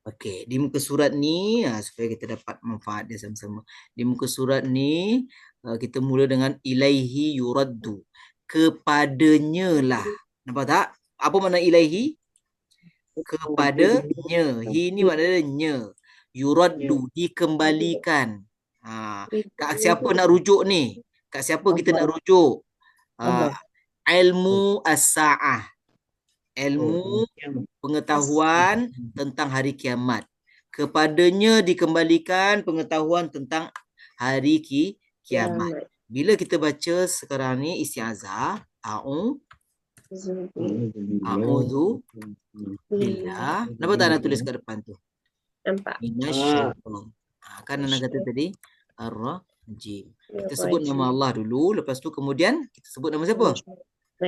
Okey, di muka surat ni supaya kita dapat manfaat dia sama-sama. Di muka surat ni kita mula dengan ilaihi yuraddu. Kepadanya lah. Nampak tak? Apa makna ilaihi? Kepadanya. Hi ni maknanya nya. Yuraddu, dikembalikan. Kat siapa nak rujuk ni? Kat siapa kita nak rujuk? Allah. Ilmu as-sa'ah. Ilmu pengetahuan tentang hari kiamat. Kepadanya dikembalikan pengetahuan tentang hari kiamat. Bila kita baca sekarang ni isti'azah, a'udzu billah. Nampak tak nak tulis kat depan tu? Nampak. Minasyaitan. Kan Ana kata tadi ar-rajim. Kita sebut nama Allah dulu, lepas tu kemudian kita sebut nama siapa?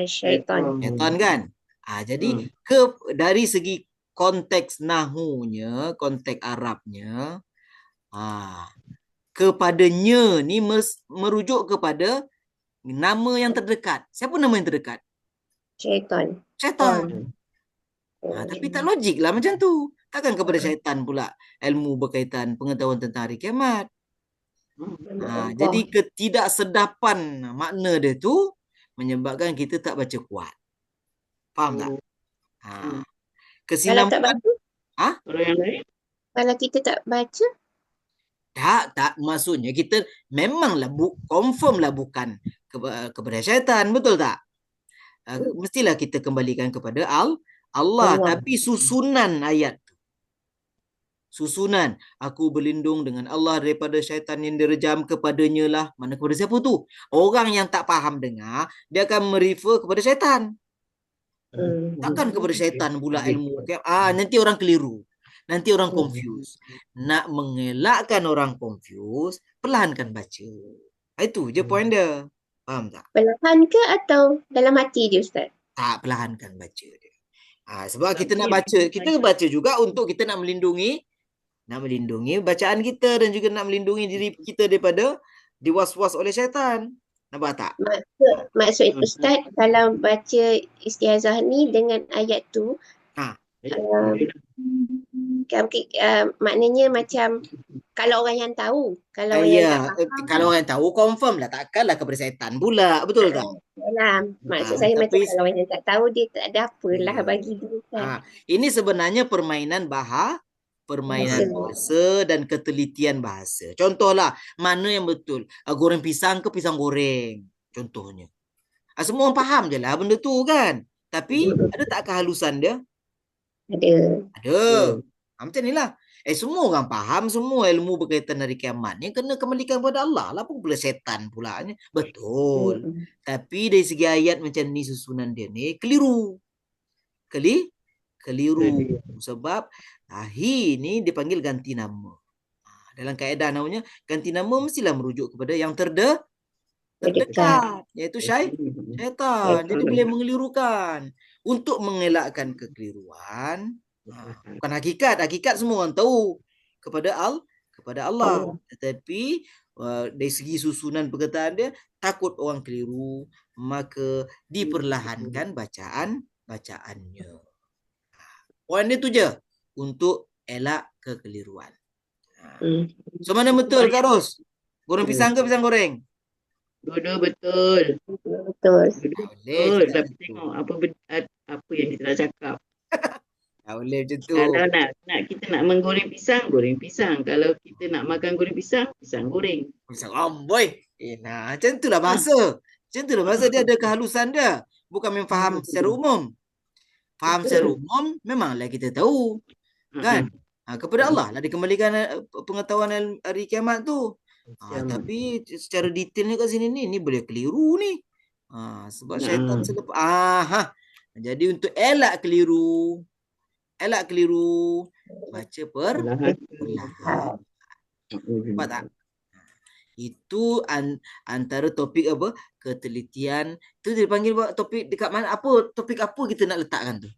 Syaitan. Syaitan kan? Jadi dari segi konteks nahunya, konteks Arabnya, kepadanya ni merujuk kepada nama yang terdekat. Siapa nama yang terdekat? Syaitan. Syaitan. Tapi tak logik lah macam tu. Takkan kepada syaitan pula ilmu berkaitan pengetahuan tentang hari kiamat. Jadi ketidaksedapan makna dia tu menyebabkan kita tak baca kuat. Faham tak? Kalau tak baca? Kalau yang lain? Kalau kita tak baca? Tak. Maksudnya kita memanglah confirm lah bukan kepada syaitan. Betul tak? Mestilah kita kembalikan kepada Allah. Tapi susunan ayat tu. Susunan. Aku berlindung dengan Allah daripada syaitan yang direjam, kepadanya lah. Mana kepada siapa tu? Orang yang tak faham dengar, dia akan merefer kepada syaitan. Takkan kepada syaitan pula ilmu. Nanti orang keliru. Nanti orang confuse. Nak mengelakkan orang confuse, perlahankan baca. Itu je point dia. Faham tak? Perlahan ke atau dalam hati dia, Ustaz? Tak, perlahankan baca dia. Sebab kita nak baca, kita baca juga untuk kita nak melindungi bacaan kita dan juga nak melindungi diri kita daripada diwaswas oleh syaitan. Nampak tak? Maksud Ustaz, kalau baca istiazah ni dengan ayat tu, maknanya macam kalau orang yang tahu, kalau yang tak faham, kalau orang yang tahu confirm lah, takkanlah kepada syaitan pula, betul tak? Maksud saya macam kalau orang yang tak tahu dia tak ada apalah bagi dia. Ini sebenarnya permainan bahasa dan ketelitian bahasa. Contohlah, mana yang betul? Goreng pisang ke pisang goreng? Contohnya. Semua orang faham je lah benda tu kan. Tapi ada tak kehalusan dia? Ada. Macam ni lah. Semua orang faham, semua ilmu berkaitan dari kiamat ni kena kembalikan kepada Allah lah. Apa pula setan pula. Betul. Tapi dari segi ayat macam ni susunan dia ni keliru. Keliru. Sebab hi ni dipanggil ganti nama. Dalam kaedah namanya ganti nama mestilah merujuk kepada yang terdekat, iaitu syaitan. Jadi boleh mengelirukan. Untuk mengelakkan kekeliruan, bukan hakikat semua orang tahu kepada Allah. Tetapi dari segi susunan perkataan dia, takut orang keliru, maka diperlahankan bacaannya. Poin dia tu je, untuk elak kekeliruan. So mana betul Kak Ros? Goreng pisang ke pisang goreng? Dua-dua betul. Betul. Tapi tengok apa yang kita nak cakap. Tak boleh macam tu. Kalau kita nak menggoreng pisang, goreng pisang. Kalau kita nak makan goreng pisang, pisang goreng. Pisang amboi. Macam tu lah bahasa. Dia ada kehalusan dia. Bukan memang faham secara umum. Faham secara umum, memanglah kita tahu. Kan? Kepada Allah lah dikembalikan pengetahuan hari kiamat tu. Tapi secara detailnya kat sini ni boleh keliru ni. Sebab syaitan selepas. Jadi untuk elak keliru, baca perlahan. Nampak tak? Itu antara topik apa? Ketelitian. Itu dipanggil topik dekat mana? Topik apa kita nak letakkan tu?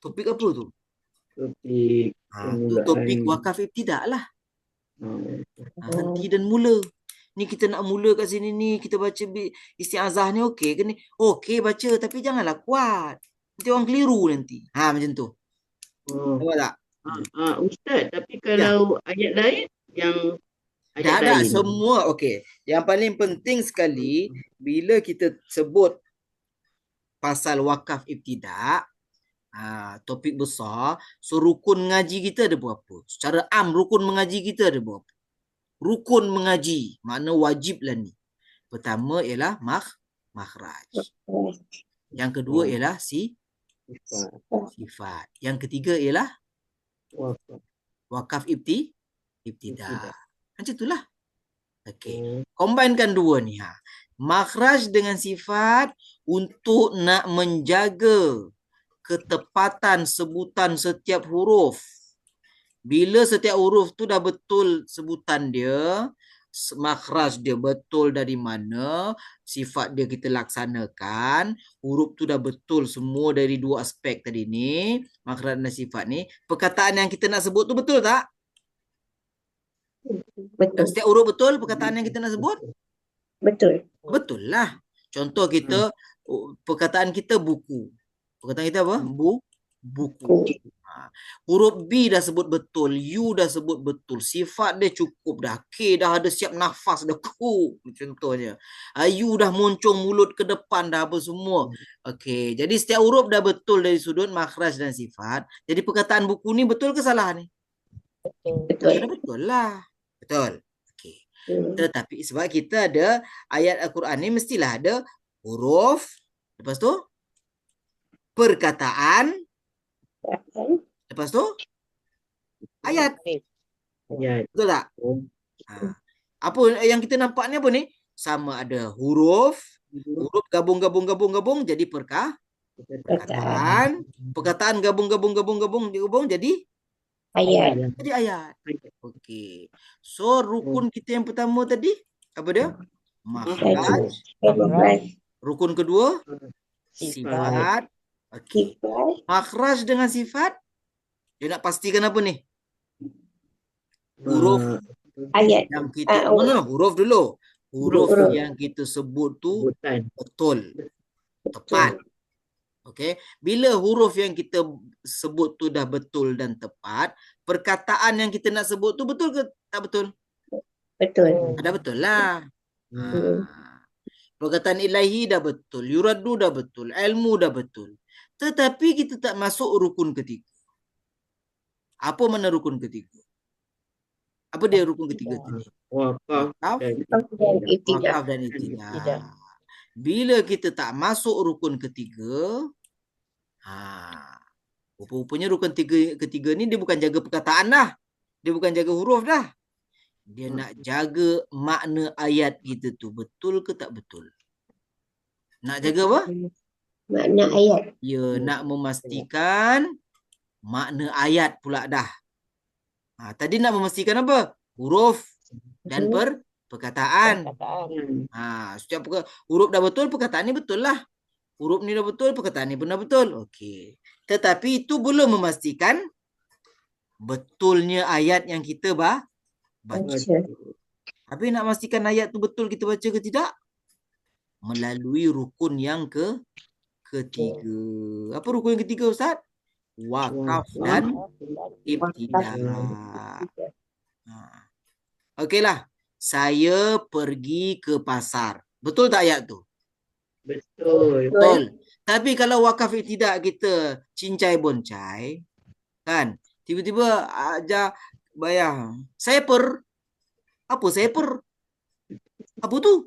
Topik apa tu? Topik wakaf ibtidak lah. Henti dan mula. Ni kita nak mula kat sini ni, kita baca isti'azah ni okey ke ni? Okey baca, tapi janganlah kuat. Nanti orang keliru nanti. Macam tu. Nampak tak? Ustaz, tapi Ya. kalau ayat lain yang ayat Dah lain. semua okey. Yang paling penting sekali bila kita sebut pasal wakaf ibtidak, topik besar, so rukun mengaji kita ada berapa? Secara rukun mengaji kita ada berapa? Rukun mengaji, makna wajib lah ni. Pertama ialah makhraj. Yang kedua ialah sifat. Yang ketiga ialah wakaf ibtidak. Macam itulah. Okey. Combinekan dua ni. Makhraj dengan sifat untuk nak menjaga ketepatan sebutan setiap huruf. Bila setiap huruf tu dah betul sebutan dia, makhraj dia betul dari mana, sifat dia kita laksanakan, huruf tu dah betul semua dari dua aspek tadi ni, makhraj dan sifat ni, perkataan yang kita nak sebut tu betul tak? Betul. Setiap huruf betul perkataan yang kita nak sebut? Betul. Betul lah. Contoh kita, perkataan kita buku. Perkataan kita apa? Buku. Huruf B dah sebut betul, U dah sebut betul, sifat dia cukup dah, K dah ada siap nafas dah, ku contohnya, U dah muncung mulut ke depan dah apa semua. Okey, jadi setiap huruf dah betul dari sudut makhraj dan sifat. Jadi perkataan buku ni betul ke salah ni? Betul. Betul lah. Betul. Okey. Tetapi sebab kita ada ayat Al-Quran ni mestilah ada huruf, lepas tu perkataan, lepas tu ayat. Betul tak? Apa yang kita nampak ni apa ni? Sama ada huruf gabung jadi perkataan, perkataan gabung jadi Ayat. Okey. So rukun kita yang pertama tadi apa dia? Makhraj. Rukun kedua sifat. Okey. Makhraj dengan sifat dia nak pastikan apa ni? Huruf Ayat. yang kita huruf dulu. Huruf yang kita sebut tu betul. Tepat. Okey. Bila huruf yang kita sebut tu dah betul dan tepat, perkataan yang kita nak sebut tu betul ke tak betul? Betul. Ada betul lah. Perkataan ilahi dah betul, yuraddu dah betul, ilmu dah betul. Tetapi kita tak masuk rukun ketiga. Apa mana rukun ketiga? Apa dia rukun ketiga tadi? Wakaf dan ibtidak. Bila kita tak masuk rukun ketiga, rupa-rupanya rukun ketiga ni dia bukan jaga perkataan dah. Dia bukan jaga huruf dah. Dia nak jaga makna ayat kita tu. Betul ke tak betul? Nak jaga apa? Makna ayat. Ya, nak memastikan makna ayat pula dah. Tadi nak memastikan apa? Huruf dan perkataan. Setiap huruf dah betul, perkataan ni betul lah. Huruf ni dah betul, perkataan ni benar betul. Okey. Tetapi itu belum memastikan betulnya ayat yang kita baca. Habis nak pastikan ayat tu betul kita baca ke tidak? Melalui rukun yang ketiga. Apa rukun yang ketiga, Ustaz? Wakaf dan ibtidak. Okeylah. Saya pergi ke pasar. Betul tak ayat tu? Betul. Tapi kalau wakaf ibtidak kita cincai boncai, kan? Tiba-tiba aja bayar. Seper. Apa seper? Apa tu?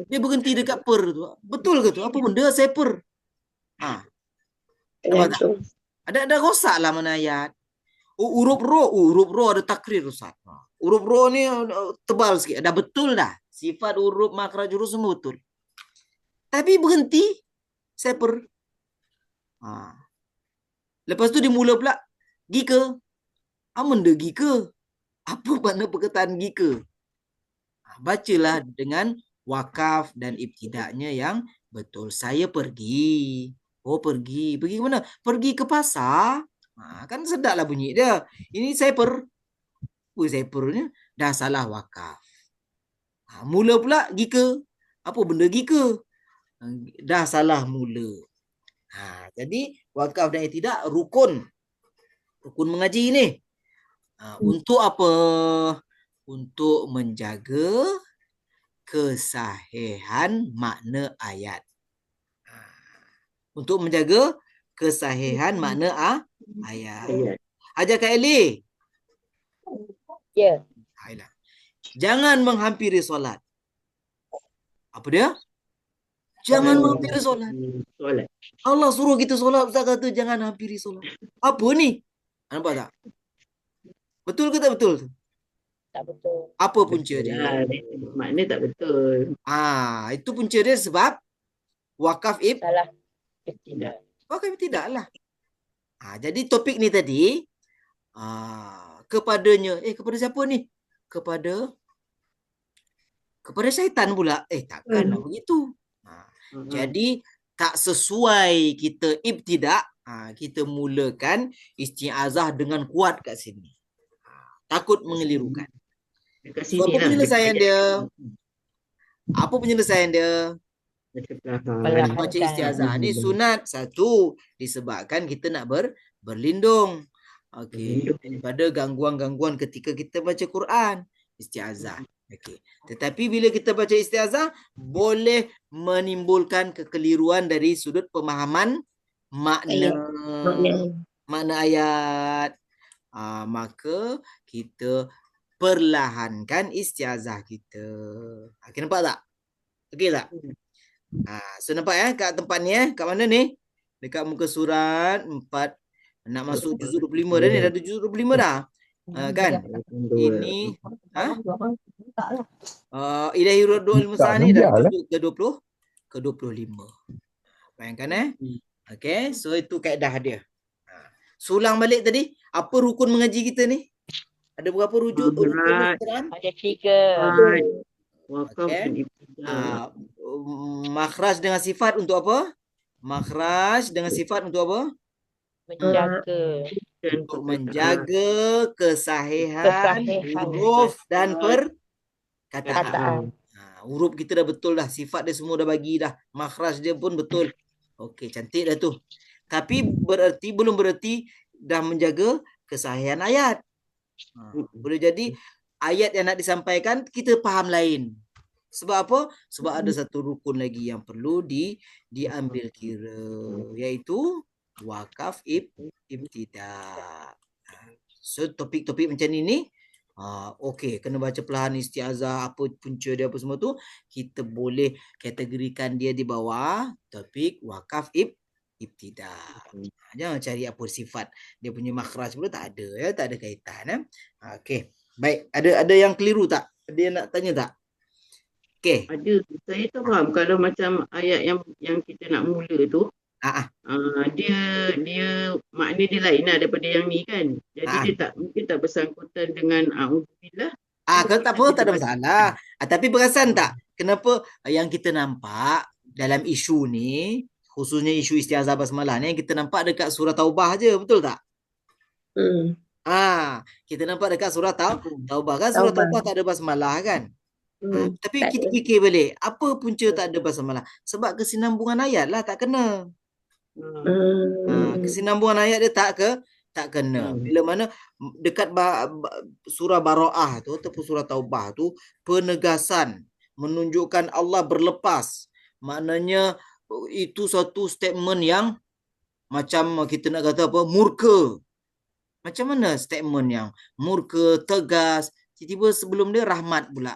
Dia berhenti dekat per tu. Betul ke tu? Apa benda seper? Ada rosak lah mana ayat. Huruf ro ada takrir Ustaz. Huruf ro ni tebal sikit. Dah betul dah. Sifat huruf makhraj huruf semua betul. Tapi berhenti seper. Lepas tu dia mula pula gika. Benda gika? Apa makna perkataan gika? Bacalah dengan wakaf dan ibtidaknya yang betul. Saya pergi. Pergi. Pergi ke mana? Pergi ke pasar. Kan sedaplah bunyi dia. Ini seper. Sepernya dah salah wakaf. Mula pula gika. Apa benda gika? Dah salah mula. Jadi wakaf dan tidak rukun mengaji ni. Untuk apa? Untuk menjaga kesahihan makna ayat. Untuk menjaga kesahihan makna ayat. Ajar Kak Eli. Ya. Jangan menghampiri solat. Apa dia? Jangan menghampiri solat. Allah suruh kita solat, Ustaz kata jangan hampiri solat. Apa ni? Nampak tak? Betul ke tak betul? Tak betul. Apa punca dia? Makna tak betul. Itu punca dia sebab wakaf Salah. Tidak. wakaf tidaklah. Jadi topik ni tadi kepadanya, kepada siapa ni? Kepada syaitan pula. Takkanlah begitu. Jadi tak sesuai kita ibtidak, kita mulakan isti'azah dengan kuat kat sini. Takut mengelirukan. So, apa penyelesaian dia? Apa penyelesaian dia? Baca isti'azah ni sunat. Satu, disebabkan kita nak berlindung. Okey, daripada gangguan-gangguan ketika kita baca Quran. Isti'azah. Okey. Tetapi bila kita baca isti'azah, boleh menimbulkan kekeliruan dari sudut pemahaman makna ayat. Maka kita perlahankan isti'azah kita. Okay, nampak tak? Okey tak? So nampak kat tempat ni kat mana ni? Dekat muka surat 4 nak masuk juzuk 25 dah ni, dah juzuk 25 dah. Kan? Ini Ilahi Radul Musa ni dah juzuk ke-25. Bayangkan Okey, so itu kaedah dia. Sulang balik tadi, apa rukun mengaji kita ni? Ada berapa rukun Quran? Ada 3. Okay. Makhraj dengan sifat untuk apa? Makhraj dengan sifat untuk apa? Untuk menjaga kesahihan huruf dan perkataan. Huruf kita dah betul dah, sifat dia semua dah bagi dah, makhraj dia pun betul. Okey, cantik dah tu. Tapi belum bererti dah menjaga kesahihan ayat. Boleh jadi ayat yang nak disampaikan kita faham lain. Sebab apa? Sebab ada satu rukun lagi yang perlu diambil kira, iaitu wakaf ibtidak. So topik-topik macam ni okey, kena baca perlahan isti'azah, apa punca dia apa semua tu, kita boleh kategorikan dia di bawah topik wakaf ibtidak. Jangan cari apa sifat dia punya makhraj pula, tak ada tak ada kaitan. Okey. Baik, ada yang keliru tak? Ada yang nak tanya tak? Okey. Ada. Saya tak faham kalau macam ayat yang kita nak mula tu, dia makna dia lain lah daripada yang ni kan. Jadi dia mungkin tak bersangkutan dengan a'udzubillah. Kalau tak apa, tak ada masalah. Tapi perasan tak kenapa yang kita nampak dalam isu ni, khususnya isu isti'azah basmalah ni, kita nampak dekat surah Taubah je, betul tak? Kita nampak dekat surah Taubah kan, surah Taubah tak ada basmalah kan? Tapi kita fikir balik, apa punca tak ada basmalah? Sebab kesinambungan ayat lah tak kena. Kesinambungan ayat dia tak kena. Bila mana dekat surah Bara'ah tu ataupun surah Taubah tu, penegasan menunjukkan Allah berlepas. Maknanya itu satu statement yang macam kita nak kata apa, murka. Macam mana statement yang murka, tegas, tiba-tiba sebelum dia rahmat pula.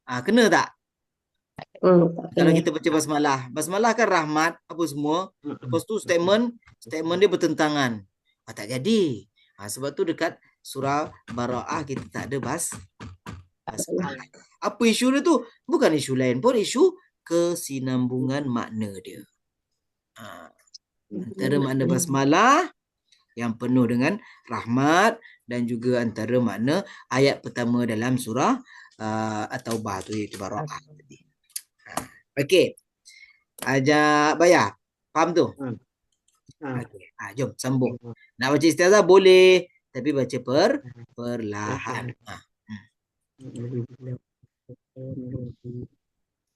Kena tak? Kalau kita baca basmalah kan rahmat apa semua, lepas tu statement dia bertentangan, tak jadi. Sebab tu dekat surah Bara'ah kita tak ada basmalah. Apa isu dia tu? Bukan isu lain pun, isu kesinambungan makna dia. Antara makna basmalah yang penuh dengan rahmat dan juga antara makna ayat pertama dalam surah At-Taubah tu, iaitu Bara'ah tadi. Okey. Ajak bayar. Faham tu? Okey. Jom sambung. Nak baca isti'azah boleh, tapi baca perlahan.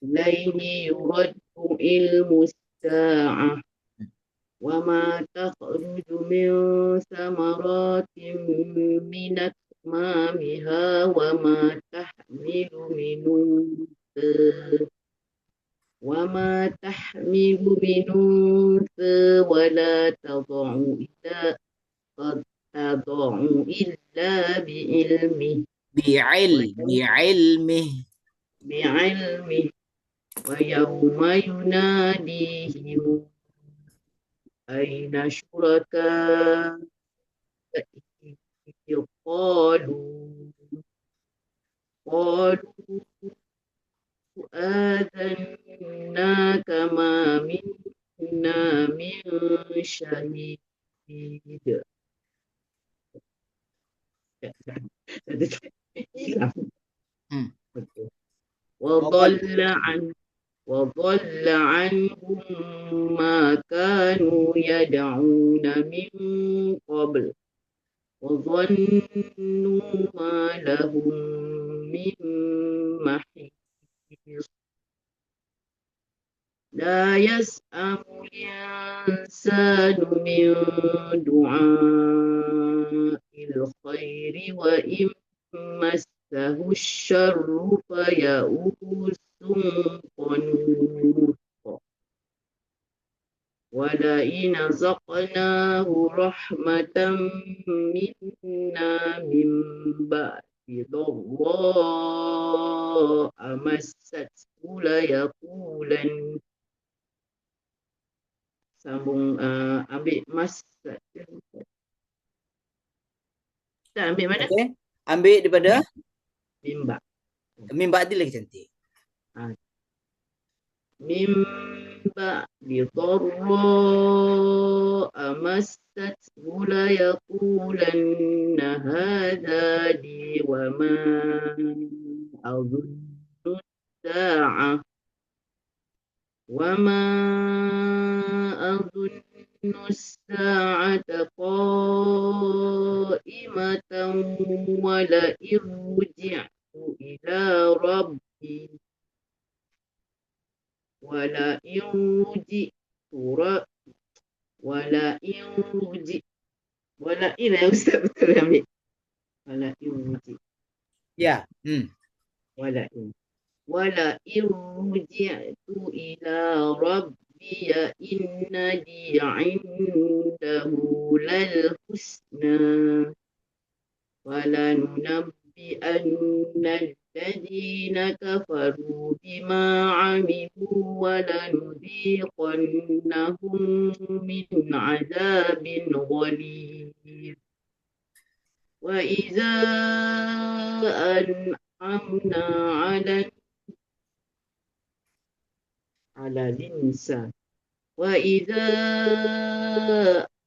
Ilaihi yuraddu ilmu الساعة وما تخرج من ثمرات من أكمامها وما تحمل من أنثى ولا تضع إلا بعلمه بعلمه بعلمه ويوم يناديهم أين شركائي قالوا آذناك ما منا من شهيد. وضل عنهم ما كانوا يدعون من قبل وظنوا ما لهم من محيص. لا يسأم الإنسان من دعاء الخير وإن مسه الشر فيئوس قنوط ولئن أذقناه رحمة منا من بعد ضراء مسته ليقولن sambung ambil masad. Kita ambil mana? Okey. Ambil daripada Mimba. mimba dia lagi cantik. Mimba bi dharra masathu la yaqulanna hadha li wa ma adhunnu as-sa'ah وما أظن الساعة قائمة ولئن رجعت إلى ربي ولئن يا أستاذ betul ambil ولئن Ya. ولئن رجعت إلى ربي إن لي عنده للحسنى ولننبئن الذين كفروا بما عملوا ولنذيقنهم من عذاب غليظ. وإذا أنعمنا على الإنسان وإذا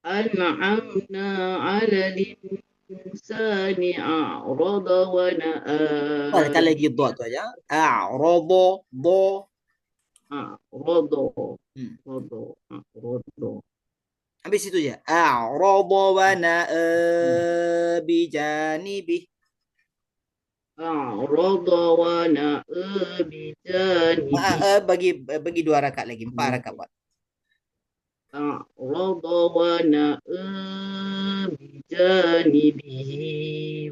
أنعمنا على الإنسان أعرض ونأى. Tekan lagi dot tu aja. A'rada do. أعرض. Ambil situ je. A'rada wa na'a bijanibi. أعرض ونأى بجانبه. Bagi 2 rakaat lagi, 4 rakaat buat. أعرض ونأى بجانبه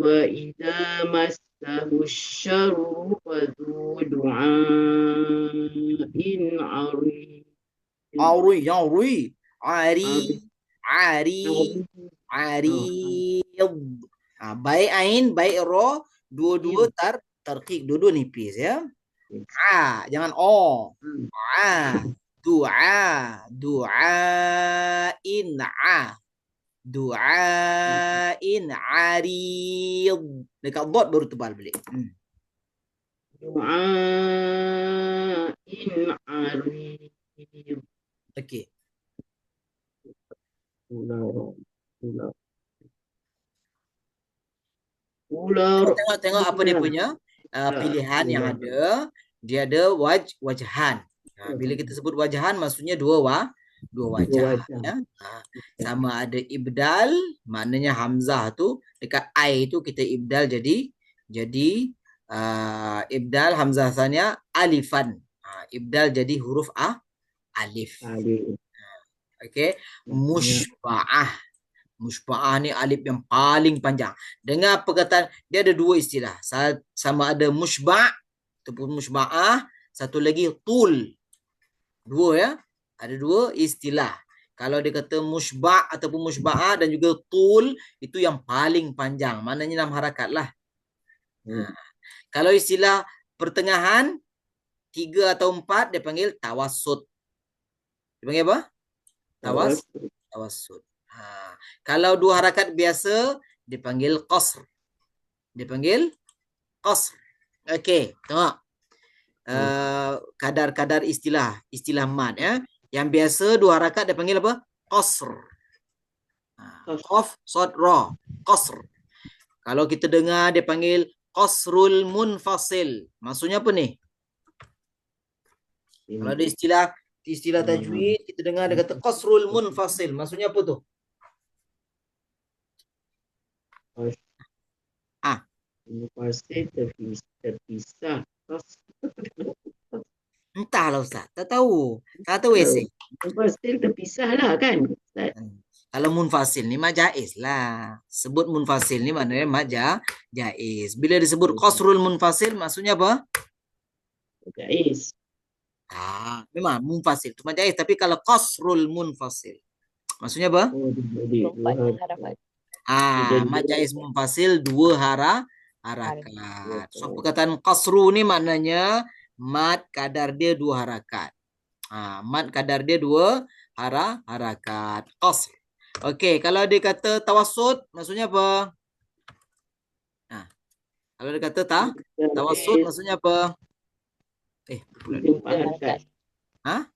وإذا مسه الشر فذو دعاء عريض. Arid. Baik ain, baik ro, dua-dua tarqiq, dua-dua nipis ya. Jangan o. Du'ain arid. Dekat dot baru tebal balik. Du'ain arid. Okey. Tengok apa dia punya pilihan yang ada. Dia ada wajhan. Bila kita sebut wajhan maksudnya dua wajah. Ya. Sama ada ibdal, maknanya hamzah tu dekat ai tu kita ibdal jadi ibdal hamzah asalnya alifan. Ibdal jadi huruf alif. Alif. Okey, musyba'ah. Musyba'ah ni alif yang paling panjang. Dengar perkataan, dia ada dua istilah. Sama ada musyba' ataupun musyba'ah, satu lagi tul. Dua ya. Ada dua istilah. Kalau dia kata musyba' ataupun musyba'ah dan juga tul, itu yang paling panjang. Maknanya 6 harakat lah. Kalau istilah pertengahan, 3 atau 4, dia panggil tawassut. Dia panggil apa? Tawassut. Kalau 2 harakat biasa, dipanggil qasr. Dipanggil qasr. Okey, tengok. Kadar-kadar istilah mad ya. Yang biasa 2 harakat dia panggil apa? Qasr. Qaf, sad, ra. Qasr. Kalau kita dengar dia panggil qasrul munfasil. Maksudnya apa ni? Kalau ada istilah tajwid, kita dengar dia kata qasrul munfasil. Maksudnya apa tu? Munfasil terpisah. Entahlah Ustaz, tak tahu. Tak tahu esei. Munfasil terpisah lah kan, Ustaz? Kalau munfasil ni mad jaiz lah. Sebut munfasil ni maknanya mad jaiz. Bila disebut qasrul munfasil maksudnya apa? Jaiz. Memang munfasil tu mad jaiz, tapi kalau qasrul munfasil maksudnya apa? Mad jaiz munfasil 2 harakat. So perkataan qasru ni maknanya mad kadar dia 2 harakat. Mad kadar dia 2 harakat. Qasr. Okey, kalau dia kata tawassut maksudnya apa? Kalau dia kata tawassut maksudnya apa? 4 harakat. 3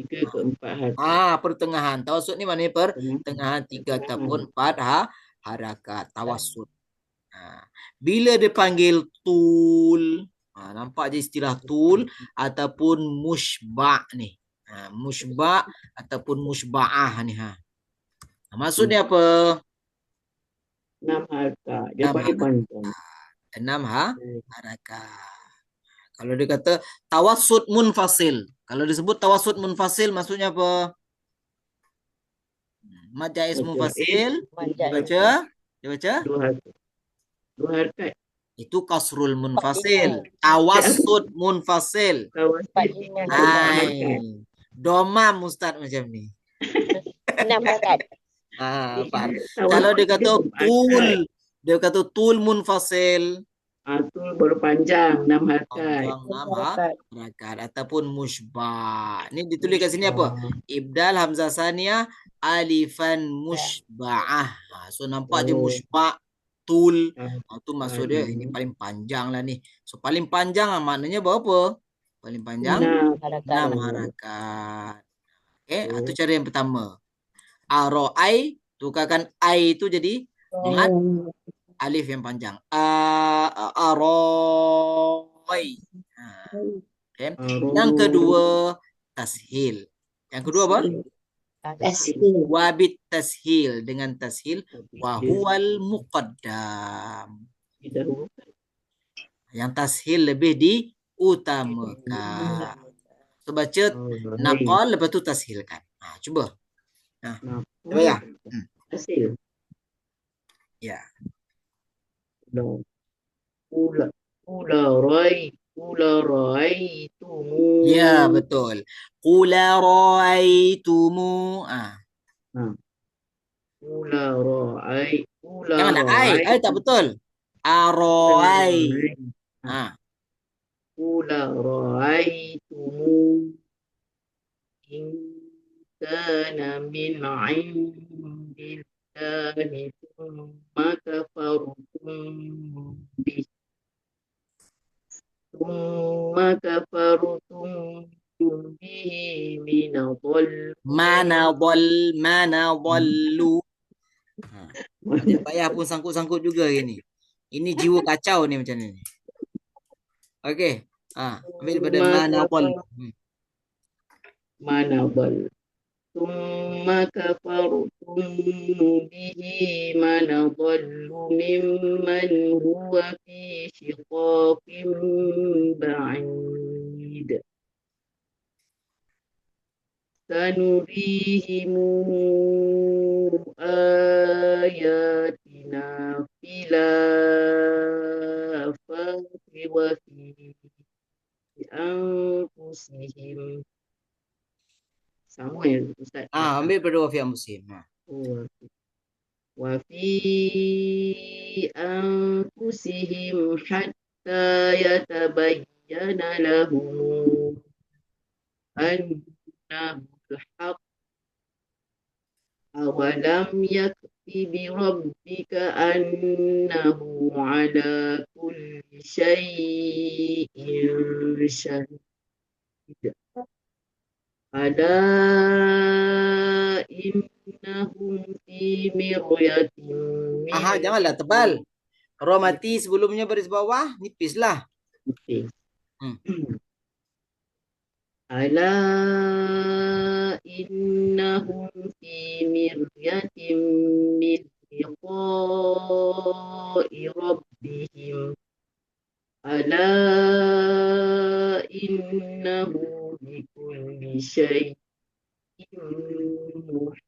ke 4 harakat. Pertengahan. Tawassut ni maknanya pertengahan 3 ataupun 4 harakat. Tawassut. Bila dia panggil tul, nampak je istilah tul ataupun musyba' ni. Musyba' ataupun musyba'ah ni. Maksudnya apa? 6 harakat. Dia paling panjang. 6 harakat. Kalau dia kata tawassut munfasil. Kalau disebut tawassut munfasil maksudnya apa? Mad jaiz munfasil. Dia baca? 2 harakat. Itu kasrul munfasil. Tawassut munfasil. Domam Ustaz macam ni. 6 harakat. Kalau dia kata tul munfasil. Tul baru panjang 6 harakat. 6 harakat ataupun musyba'. Ni ditulis kat sini apa? Ibdal hamzah saniyah alifan musyba'ah. So nampak je musyba' tul. Tu maksud dia ini paling panjang lah ni. So paling panjang maknanya berapa? Paling panjang 6 harakat. Okay, itu cara yang pertama. Aro'ai, tukarkan ai itu jadi mad alif yang panjang. Aro'ai. Okay. Yang kedua tashil. Yang kedua apa? Wabit tashil, dengan tashil wa huwal muqaddam. Yang tashil lebih diutamakan. So baca naqal lepas tu tashilkan. Cuba. Cuba ya. Tashil. Ya. Ula ra'aitumu. Ya, betul. Qula ra'aitumu. Ula ra'aitumu. Yang mana ai tak betul. Arai. Ula ra'aitumu in kana min 'indillahi thumma kafartum bihi mana dhallu. Dia payah pun sangkut-sangkut juga ni. Ini jiwa kacau ni macam ni. Okey. Ambil daripada mana dhallu. Mana dhallu. Thumma kafartum bihi mana dhallu mimman huwa fi shiqaqin ba'id. سنريهم آياتنا في الآفاق وفي أنفسهم. Sama ya Ustaz? Ambil berdua fi musim. Oh, وفي أنفسهم حتى يتبين لهم أنه الحق. أولم يكف بربك أنه على كل شيء شهيد. ألا إنهم في مرية من Janganlah tebal. Ra mati sebelumnya baris bawah, nipislah. ألا إنهم في مرية من لقاء ربهم. ألا إنه بكل شيء محيط.